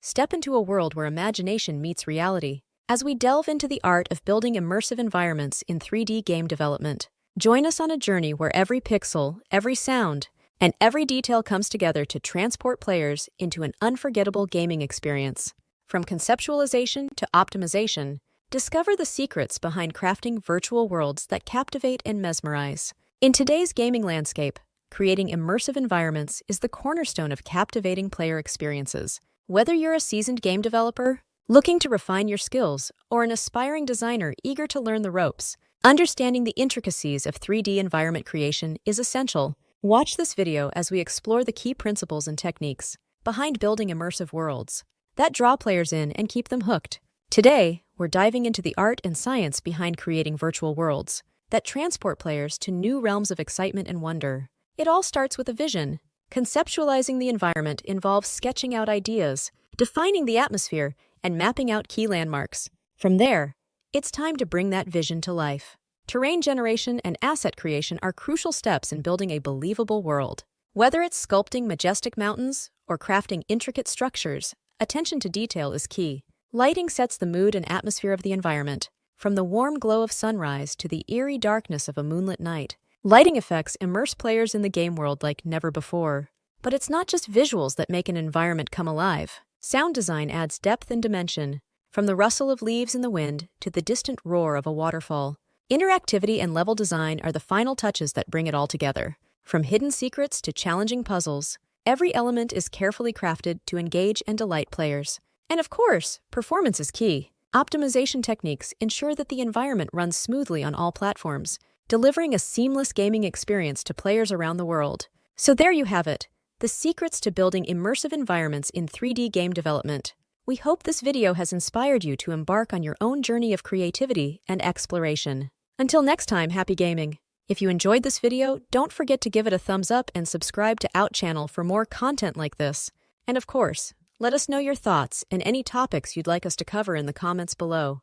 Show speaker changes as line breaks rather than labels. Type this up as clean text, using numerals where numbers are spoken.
step into a world where imagination meets reality. As we delve into the art of building immersive environments in 3D game development, join us on a journey where every pixel, every sound, and every detail comes together to transport players into an unforgettable gaming experience. From conceptualization to optimization, discover the secrets behind crafting virtual worlds that captivate and mesmerize. In today's gaming landscape, creating immersive environments is the cornerstone of captivating player experiences. Whether you're a seasoned game developer, looking to refine your skills, or an aspiring designer eager to learn the ropes, understanding the intricacies of 3D environment creation is essential. Watch this video as we explore the key principles and techniques behind building immersive worlds that draw players in and keep them hooked. Today, we're diving into the art and science behind creating virtual worlds that transport players to new realms of excitement and wonder. It all starts with a vision. Conceptualizing the environment involves sketching out ideas, defining the atmosphere, and mapping out key landmarks. From there, it's time to bring that vision to life. Terrain generation and asset creation are crucial steps in building a believable world. Whether it's sculpting majestic mountains or crafting intricate structures, attention to detail is key. Lighting sets the mood and atmosphere of the environment, from the warm glow of sunrise to the eerie darkness of a moonlit night. Lighting effects immerse players in the game world like never before. But it's not just visuals that make an environment come alive. Sound design adds depth and dimension, from the rustle of leaves in the wind to the distant roar of a waterfall. Interactivity and level design are the final touches that bring it all together. From hidden secrets to challenging puzzles, every element is carefully crafted to engage and delight players. And of course, performance is key. Optimization techniques ensure that the environment runs smoothly on all platforms, delivering a seamless gaming experience to players around the world. So there you have it, the secrets to building immersive environments in 3D game development. We hope this video has inspired you to embark on your own journey of creativity and exploration. Until next time, happy gaming! If you enjoyed this video, don't forget to give it a thumbs up and subscribe to Out Channel for more content like this. And of course, let us know your thoughts and any topics you'd like us to cover in the comments below.